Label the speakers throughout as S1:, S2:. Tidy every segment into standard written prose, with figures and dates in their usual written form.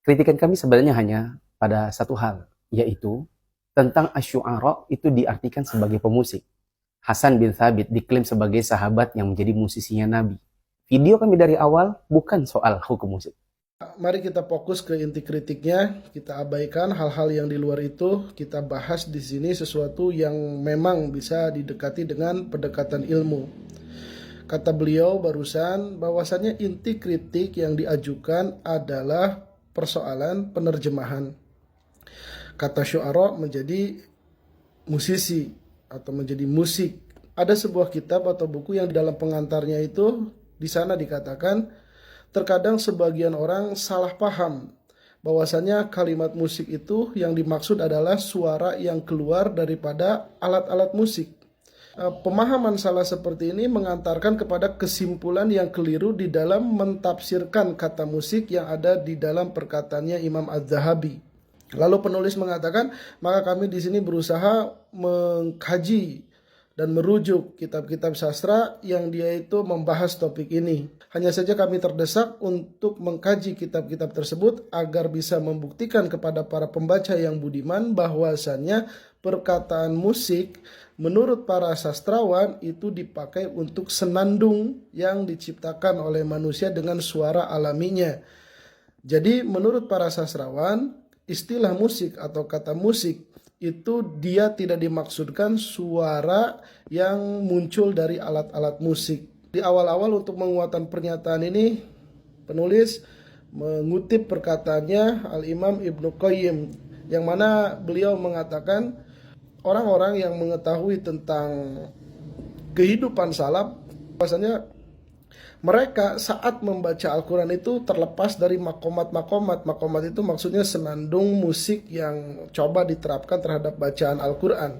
S1: Kritikan kami sebenarnya hanya pada satu hal, yaitu tentang asy'ara itu diartikan sebagai pemusik. Hasan bin Thabit diklaim sebagai sahabat yang menjadi musisinya Nabi. Video kami dari awal bukan soal hukum musik.
S2: Mari kita fokus ke inti kritiknya, kita abaikan hal-hal yang di luar itu, kita bahas di sini sesuatu yang memang bisa didekati dengan pendekatan ilmu. Kata beliau barusan bahwasannya inti kritik yang diajukan adalah persoalan penerjemahan. Kata syu'ara menjadi musisi atau menjadi musik. Ada sebuah kitab atau buku yang dalam pengantarnya itu di sana dikatakan terkadang sebagian orang salah paham bahwasannya kalimat musik itu yang dimaksud adalah suara yang keluar daripada alat-alat musik. Pemahaman salah seperti ini mengantarkan kepada kesimpulan yang keliru di dalam mentafsirkan kata musik yang ada di dalam perkataannya Imam Az-Zahabi. Lalu penulis mengatakan, maka kami di sini berusaha mengkaji dan merujuk kitab-kitab sastra yang dia itu membahas topik ini. Hanya saja kami terdesak untuk mengkaji kitab-kitab tersebut agar bisa membuktikan kepada para pembaca yang budiman bahwasannya perkataan musik menurut para sastrawan itu dipakai untuk senandung yang diciptakan oleh manusia dengan suara alaminya. Jadi menurut para sastrawan, istilah musik atau kata musik itu dia tidak dimaksudkan suara yang muncul dari alat-alat musik. Di awal-awal untuk menguatkan pernyataan ini, penulis mengutip perkataannya Al-Imam Ibnu Qayyim, yang mana beliau mengatakan orang-orang yang mengetahui tentang kehidupan salaf, bahwasanya mereka saat membaca Al-Quran itu terlepas dari makomat-makomat. Makomat itu maksudnya senandung musik yang coba diterapkan terhadap bacaan Al-Quran.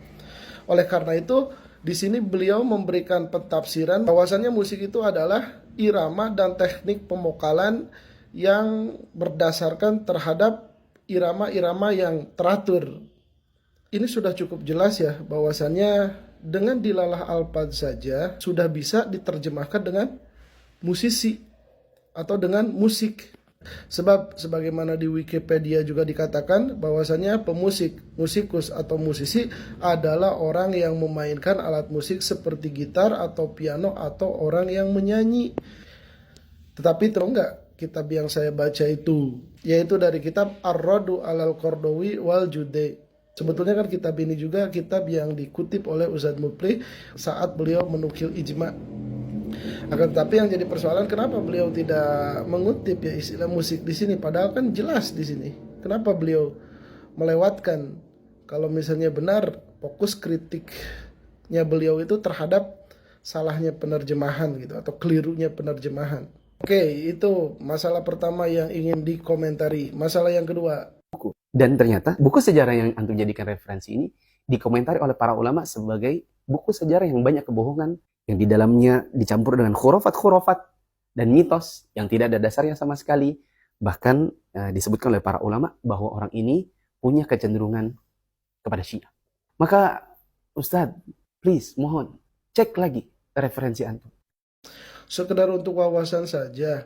S2: Oleh karena itu, di sini beliau memberikan pentafsiran bahwasannya musik itu adalah irama dan teknik pemokalan yang berdasarkan terhadap irama-irama yang teratur. Ini sudah cukup jelas ya, bahwasannya dengan dilalah alfaz saja sudah bisa diterjemahkan dengan musisi atau dengan musik. Sebab sebagaimana di Wikipedia juga dikatakan bahwasanya pemusik, musikus atau musisi adalah orang yang memainkan alat musik seperti gitar atau piano atau orang yang menyanyi. Tetapi tahu enggak kitab yang saya baca itu, yaitu dari kitab Ar-Raddu 'alal Qardawi wal Judai. Sebetulnya kan kitab ini juga kitab yang dikutip oleh Ustadz Mupri saat beliau menukil ijma'. Akan tetapi yang jadi persoalan, kenapa beliau tidak mengutip ya istilah musik di sini, padahal kan jelas di sini. Kenapa beliau melewatkan? Kalau misalnya benar, fokus kritiknya beliau itu terhadap salahnya penerjemahan gitu atau kelirunya penerjemahan. Oke, itu masalah pertama yang ingin dikomentari. Masalah yang kedua,
S1: Buku. Dan ternyata buku sejarah yang antum jadikan referensi ini dikomentari oleh para ulama sebagai buku sejarah yang banyak kebohongan, yang di dalamnya dicampur dengan khurafat-khurafat dan mitos yang tidak ada dasarnya sama sekali. Bahkan disebutkan oleh para ulama bahwa orang ini punya kecenderungan kepada Syiah. Maka Ustadz, please, mohon, cek lagi referensi antum.
S2: sekedar untuk wawasan saja.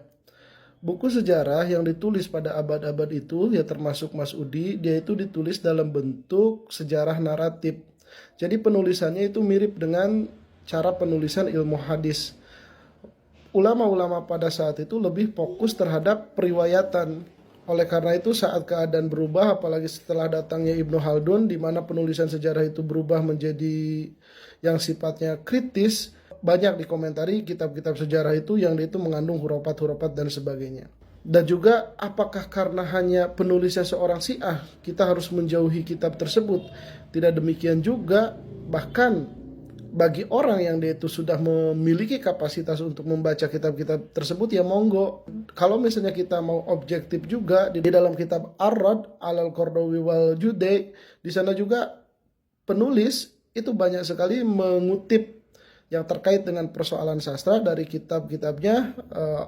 S2: Buku sejarah yang ditulis pada abad-abad itu, ya termasuk Mas Udi, dia itu ditulis dalam bentuk sejarah naratif. Jadi penulisannya itu mirip dengan cara penulisan ilmu hadis. Ulama-ulama pada saat itu lebih fokus terhadap periwayatan. Oleh karena itu saat keadaan berubah, apalagi setelah datangnya Ibnu Khaldun, di mana penulisan sejarah itu berubah menjadi yang sifatnya kritis, banyak dikomentari kitab-kitab sejarah itu yang itu mengandung hurafat-hurafat dan sebagainya. Dan juga apakah karena hanya penulisnya seorang Syiah kita harus menjauhi kitab tersebut? Tidak demikian juga, bahkan bagi orang yang dia itu sudah memiliki kapasitas untuk membaca kitab-kitab tersebut, ya monggo. Kalau misalnya kita mau objektif juga, di dalam kitab Ar-Radd 'alal Qardawi wal Judai, di sana juga penulis itu banyak sekali mengutip yang terkait dengan persoalan sastra dari kitab-kitabnya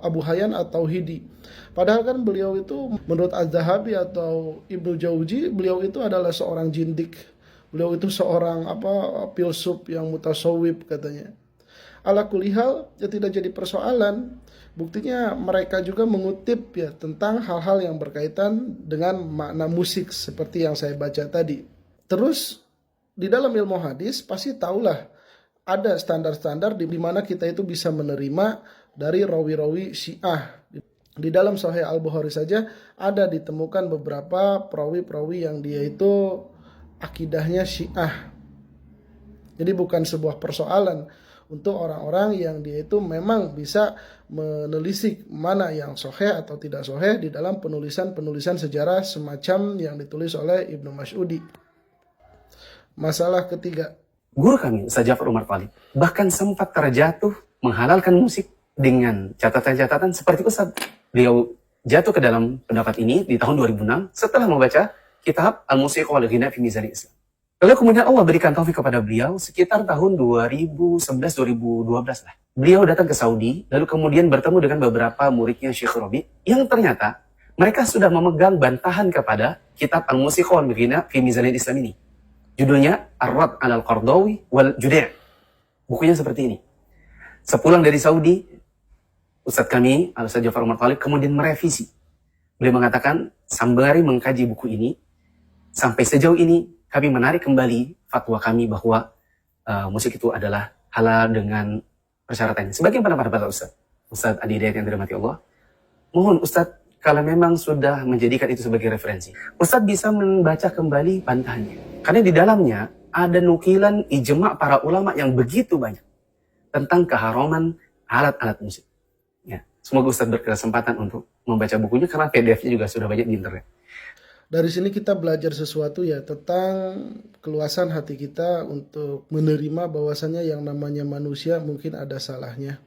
S2: Abu Hayyan atau Tauhidi. Padahal kan beliau itu menurut Az-Zahabi atau Ibnu Jauzi, beliau itu adalah seorang jindik. Beliau itu seorang filsuf yang mutasawwif katanya. Ala kulli hal, ya tidak jadi persoalan. Buktinya mereka juga mengutip ya tentang hal-hal yang berkaitan dengan makna musik seperti yang saya baca tadi. Terus di dalam ilmu hadis pasti tahulah ada standar-standar di mana kita itu bisa menerima dari rawi-rawi Syiah. Di dalam Sahih Al-Bukhari saja ada ditemukan beberapa perawi-perawi yang dia itu akidahnya Syiah. Jadi bukan sebuah persoalan untuk orang-orang yang dia itu memang bisa menelisik mana yang sahih atau tidak sahih di dalam penulisan-penulisan sejarah semacam yang ditulis oleh Ibnu Mas'udi. Masalah ketiga,
S1: Guru kami, Ustaz Ja'far Umar Thalib, bahkan sempat terjatuh menghalalkan musik dengan catatan-catatan seperti Ustaz. Beliau jatuh ke dalam pendapat ini di tahun 2006 setelah membaca kitab Al-Musiq wal Ghina fi Mizan Islam. Lalu kemudian Allah berikan taufik kepada beliau sekitar tahun 2011-2012 lah. Beliau datang ke Saudi, lalu kemudian bertemu dengan beberapa muridnya Syekh Rabi, yang ternyata mereka sudah memegang bantahan kepada kitab Al-Musiq wal Ghina fi Mizan Islam ini. Judulnya Ar-Rad 'alal Qardawi wal Judi'. Bukunya seperti ini. Sepulang dari Saudi, Ustadz kami, Al-Ustadz Ja'far Umar Thalib, kemudian merevisi. Beliau mengatakan, sembari mengkaji buku ini, sampai sejauh ini, kami menarik kembali fatwa kami bahwa musik itu adalah halal dengan persyaratannya. Sebagian pendapat Ustadz Adi Hidayat yang dirahmati Allah, mohon Ustadz, kalau memang sudah menjadikan itu sebagai referensi, Ustadz bisa membaca kembali bantahannya. Karena di dalamnya ada nukilan ijma' para ulama yang begitu banyak tentang keharaman alat-alat musik. Ya, semoga Ustadz berkesempatan untuk membaca bukunya karena PDF-nya juga sudah banyak di internet.
S2: dari sini kita belajar sesuatu ya tentang keluasan hati kita untuk menerima bahwasannya yang namanya manusia mungkin ada salahnya.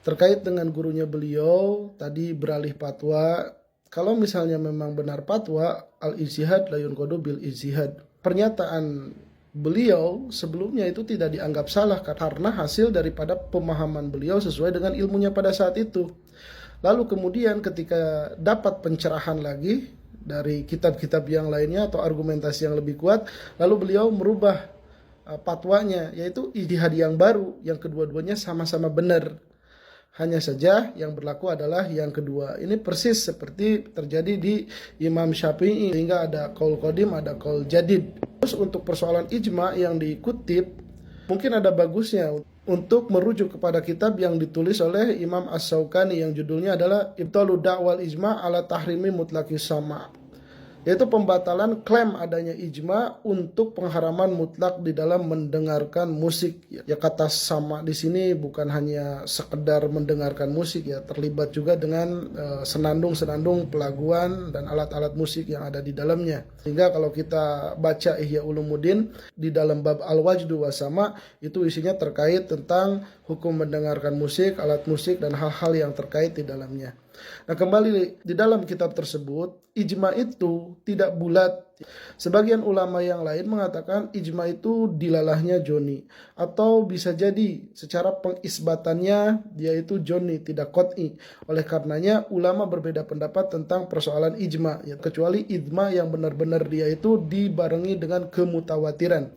S2: Terkait dengan gurunya beliau, tadi beralih fatwa, kalau misalnya memang benar fatwa, al-ijtihad la yunqadu bil ijtihad. Pernyataan beliau sebelumnya itu tidak dianggap salah karena hasil daripada pemahaman beliau sesuai dengan ilmunya pada saat itu. Lalu kemudian ketika dapat pencerahan lagi dari kitab-kitab yang lainnya atau argumentasi yang lebih kuat, lalu beliau merubah fatwanya, yaitu ijtihad yang baru, yang kedua-duanya sama-sama benar. Hanya saja yang berlaku adalah yang kedua. Ini persis seperti terjadi di Imam Syafi'i, sehingga ada qaul qadim, ada qaul jadid. Terus untuk persoalan ijma yang dikutip, mungkin ada bagusnya untuk merujuk kepada kitab yang ditulis oleh Imam As-Sawqani yang judulnya adalah Ibtalu Da'wal Ijma' ala Tahrimi Mutlaqi Sama', yaitu pembatalan klaim adanya ijma untuk pengharaman mutlak di dalam mendengarkan musik. Ya, kata sama di sini bukan hanya sekedar mendengarkan musik ya, terlibat juga dengan senandung-senandung pelaguan dan alat-alat musik yang ada di dalamnya. Sehingga kalau kita baca Ihya Ulumuddin di dalam bab Al-Wajdu wa Sama, itu isinya terkait tentang hukum mendengarkan musik, alat musik dan hal-hal yang terkait di dalamnya. Nah, kembali di dalam kitab tersebut, ijma itu tidak bulat. Sebagian ulama yang lain mengatakan ijma itu dilalahnya Joni, atau bisa jadi secara pengisbatannya dia itu Joni, tidak qot'i. Oleh karenanya ulama berbeda pendapat tentang persoalan ijma, ya, kecuali ijma yang benar-benar dia itu dibarengi dengan kemutawatiran.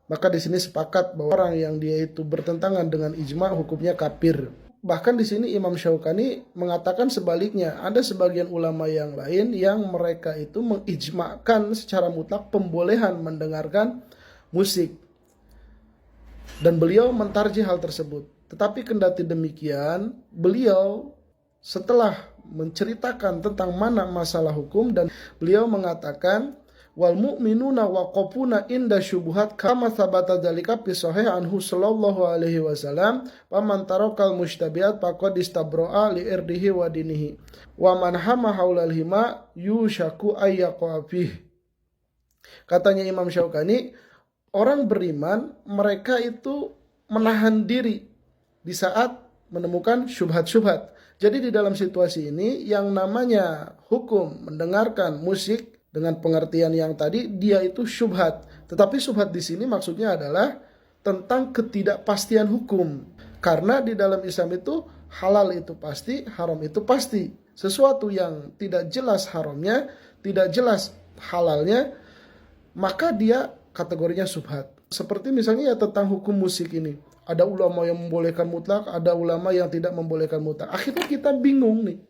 S2: Maka di sini sepakat bahwa orang yang dia itu bertentangan dengan ijma hukumnya kafir. Bahkan di sini Imam Syaukani mengatakan sebaliknya, ada sebagian ulama yang lain yang mereka itu mengijmakan secara mutlak pembolehan mendengarkan musik. Dan beliau mentarjih hal tersebut. Tetapi kendati demikian, beliau setelah menceritakan tentang mana masalah hukum, dan beliau mengatakan wal mu'minuna waqafuna inda syubuhat kama sabata dzalika fi sahih anhu sallallahu alaihi wasallam faman tarakal mustabihat faqad istabro'a li irdihi wa dinihi wa man hama haulal hima yushaku ayyaqafih. Katanya Imam Syaukani, orang beriman mereka itu menahan diri di saat menemukan syubhat-syubhat. Jadi di dalam situasi ini yang namanya hukum mendengarkan musik dengan pengertian yang tadi, dia itu syubhat. Tetapi syubhat di sini maksudnya adalah tentang ketidakpastian hukum. Karena di dalam Islam itu halal itu pasti, haram itu pasti. Sesuatu yang tidak jelas haramnya, tidak jelas halalnya, maka dia kategorinya syubhat. Seperti misalnya ya tentang hukum musik ini. Ada ulama yang membolehkan mutlak, ada ulama yang tidak membolehkan mutlak. Akhirnya kita bingung nih.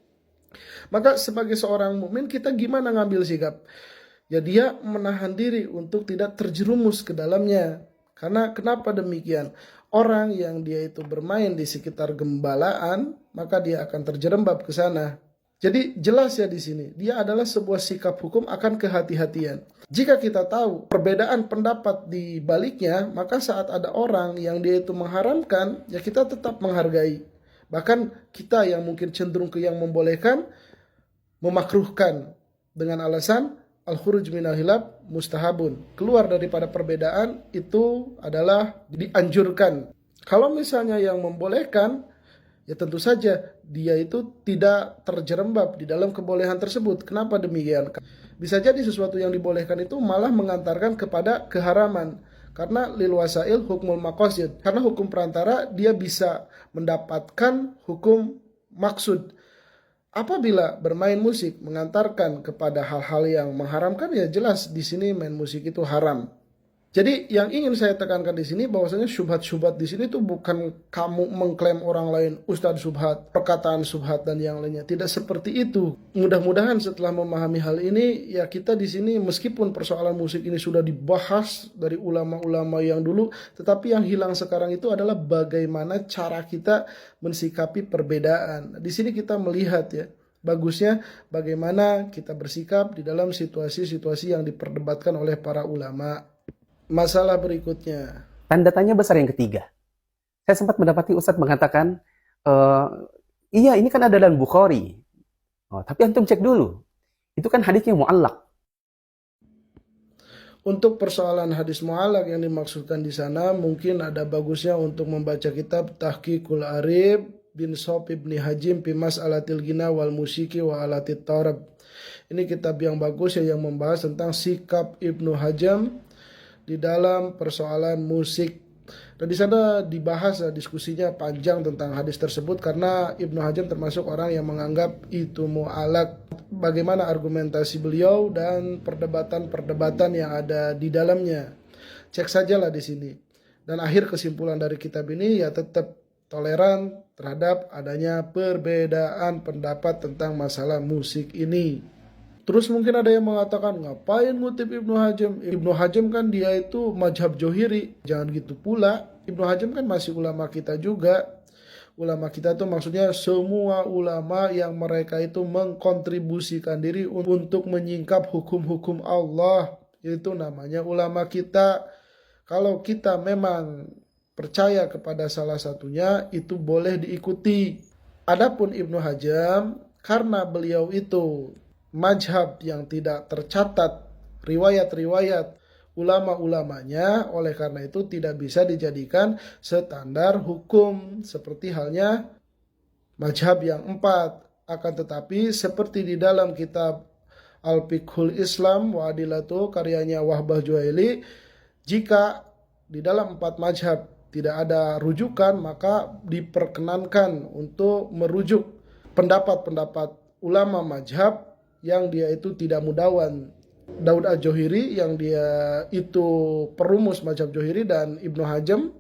S2: Maka sebagai seorang mukmin kita gimana ngambil sikap? Ya dia menahan diri untuk tidak terjerumus ke dalamnya. Karena kenapa demikian? Orang yang dia itu bermain di sekitar gembalaan, maka dia akan terjerembab ke sana. Jadi jelas ya di sini, dia adalah sebuah sikap hukum akan kehati-hatian. Jika kita tahu perbedaan pendapat di baliknya, maka saat ada orang yang dia itu mengharamkan, ya kita tetap menghargai. Bahkan kita yang mungkin cenderung ke yang membolehkan, memakruhkan dengan alasan al-khuruj minal hilaf mustahabun. Keluar daripada perbedaan itu adalah dianjurkan. Kalau misalnya yang membolehkan, ya tentu saja dia itu tidak terjerembab di dalam kebolehan tersebut. Kenapa demikian? Bisa jadi sesuatu yang dibolehkan itu malah mengantarkan kepada keharaman. Karena lil wasail hukmul maqasid. Karena hukum perantara dia bisa mendapatkan hukum maksud. Apabila bermain musik mengantarkan kepada hal-hal yang mengharamkan, ya jelas di sini main musik itu haram. Jadi yang ingin saya tekankan di sini bahwasanya syubhat-syubhat di sini itu bukan kamu mengklaim orang lain ustadz syubhat, perkataan syubhat dan yang lainnya. Tidak seperti itu. Mudah-mudahan setelah memahami hal ini ya kita di sini meskipun persoalan musik ini sudah dibahas dari ulama-ulama yang dulu, tetapi yang hilang sekarang itu adalah bagaimana cara kita mensikapi perbedaan. Di sini kita melihat ya bagusnya bagaimana kita bersikap di dalam situasi-situasi yang diperdebatkan oleh para ulama. Masalah berikutnya.
S1: Tanda tanya besar yang ketiga. Saya sempat mendapati Ustadz mengatakan, iya ini kan ada dalam Bukhari. Oh, tapi antum cek dulu. Itu kan hadisnya mu'allaq.
S2: Untuk persoalan hadis mu'allaq yang dimaksudkan di sana, mungkin ada bagusnya untuk membaca kitab Tahqiqul Arib bin Sob ibni Hajim fi mas'alatil gina wal musiki wa alatit tarab. Ini kitab yang bagus ya, yang membahas tentang sikap Ibnu Hajam di dalam persoalan musik. Dan di sana dibahas diskusinya panjang tentang hadis tersebut karena Ibnu Hajam termasuk orang yang menganggap itu mu'allaq. Bagaimana argumentasi beliau dan perdebatan-perdebatan yang ada di dalamnya. Cek sajalah di sini. Dan akhir kesimpulan dari kitab ini ya tetap toleran terhadap adanya perbedaan pendapat tentang masalah musik ini. Terus mungkin ada yang mengatakan, ngapain ngutip Ibnu Hajam? Ibnu Hajam kan dia itu mazhab Johiri. Jangan gitu pula. Ibnu Hajam kan masih ulama kita juga. Ulama kita itu maksudnya semua ulama yang mereka itu mengkontribusikan diri untuk menyingkap hukum-hukum Allah. Itu namanya ulama kita. Kalau kita memang percaya kepada salah satunya, itu boleh diikuti. Adapun Ibnu Hajam, karena beliau itu mazhab yang tidak tercatat riwayat-riwayat ulama-ulamanya, oleh karena itu tidak bisa dijadikan standar hukum seperti halnya mazhab yang 4. Akan tetapi seperti di dalam kitab Al-Fiqhul Islam wa Adilatu karyanya Wahbah Juwaili, jika di dalam 4 mazhab tidak ada rujukan, maka diperkenankan untuk merujuk pendapat-pendapat ulama mazhab yang dia itu tidak mudawan. Daud Al-Johiri yang dia itu perumus mazhab Johiri dan Ibnu Hajam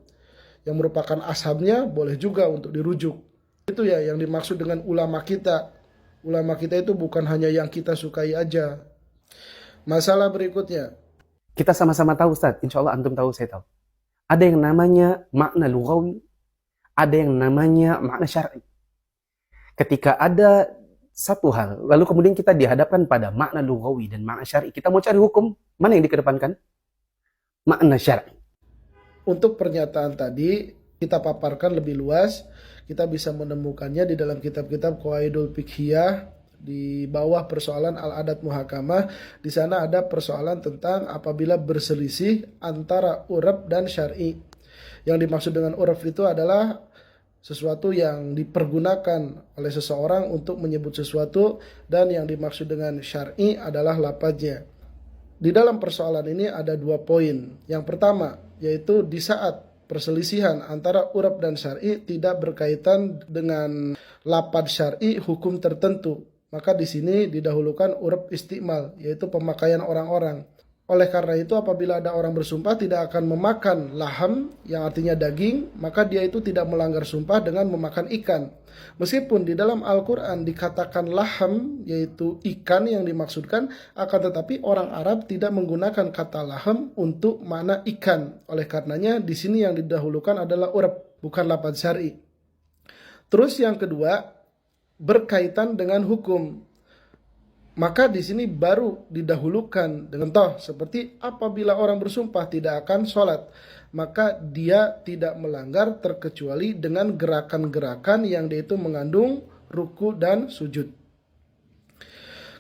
S2: yang merupakan ashabnya boleh juga untuk dirujuk. Itu ya yang dimaksud dengan ulama kita. Ulama kita itu bukan hanya yang kita sukai aja. Masalah berikutnya.
S1: Kita sama-sama tahu Ustaz, insya Allah antum tahu, saya tahu. Ada yang namanya makna lughawi, ada yang namanya makna syar'i. Ketika ada satu hal, lalu kemudian kita dihadapkan pada makna lughawi dan makna syar'i. Kita mau cari hukum, mana yang dikedepankan? Makna syar'i.
S2: Untuk pernyataan tadi, kita paparkan lebih luas. Kita bisa menemukannya di dalam kitab-kitab Qawaidul Fiqhiyah, di bawah persoalan al-adat muhakamah. Di sana ada persoalan tentang apabila berselisih antara uraf dan syar'i. Yang dimaksud dengan uraf itu adalah sesuatu yang dipergunakan oleh seseorang untuk menyebut sesuatu, dan yang dimaksud dengan syar'i adalah lafadznya. Di dalam persoalan ini ada 2 poin. Yang pertama, yaitu di saat perselisihan antara uraf dan syar'i tidak berkaitan dengan lafadz syar'i hukum tertentu, maka di sini didahulukan uraf istimal, yaitu pemakaian orang-orang. Oleh karena itu apabila ada orang bersumpah tidak akan memakan laham yang artinya daging, maka dia itu tidak melanggar sumpah dengan memakan ikan. Meskipun di dalam Al-Quran dikatakan laham, yaitu ikan yang dimaksudkan, akan tetapi orang Arab tidak menggunakan kata laham untuk makna ikan. Oleh karenanya di sini yang didahulukan adalah urab, bukan lafaz syar'i. Terus yang kedua, berkaitan dengan hukum. Maka di sini baru didahulukan dengan contoh seperti apabila orang bersumpah tidak akan sholat, maka dia tidak melanggar terkecuali dengan gerakan-gerakan yang dia itu mengandung ruku dan sujud.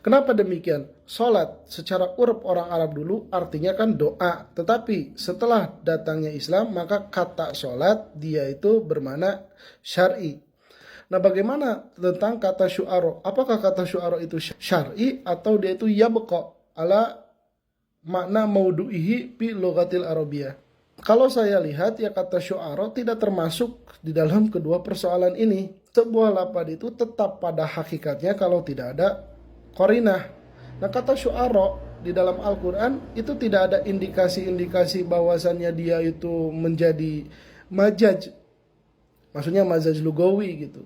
S2: Kenapa demikian? Sholat secara uruf orang Arab dulu artinya kan doa, tetapi setelah datangnya Islam maka kata sholat dia itu bermakna syar'i. Nah, bagaimana tentang kata syu'ara? Apakah kata syu'ara itu syar'i atau dia itu yabqa ala makna maudu'ihi fi lughatil arabiyah? Kalau saya lihat ya kata syu'ara tidak termasuk di dalam kedua persoalan ini. Sebuah lafaz itu tetap pada hakikatnya kalau tidak ada qarinah. Nah, kata syu'ara di dalam Al-Quran itu tidak ada indikasi-indikasi bahwasannya dia itu menjadi majaz. Maksudnya majaz lugawi gitu.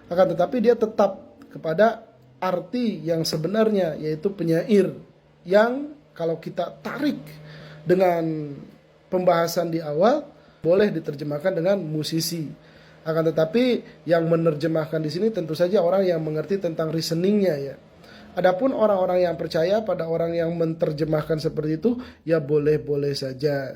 S2: Akan tetapi dia tetap kepada arti yang sebenarnya, yaitu penyair, yang kalau kita tarik dengan pembahasan di awal boleh diterjemahkan dengan musisi. Akan tetapi yang menerjemahkan di sini tentu saja orang yang mengerti tentang reasoningnya ya. Adapun orang-orang yang percaya pada orang yang menerjemahkan seperti itu ya boleh-boleh saja.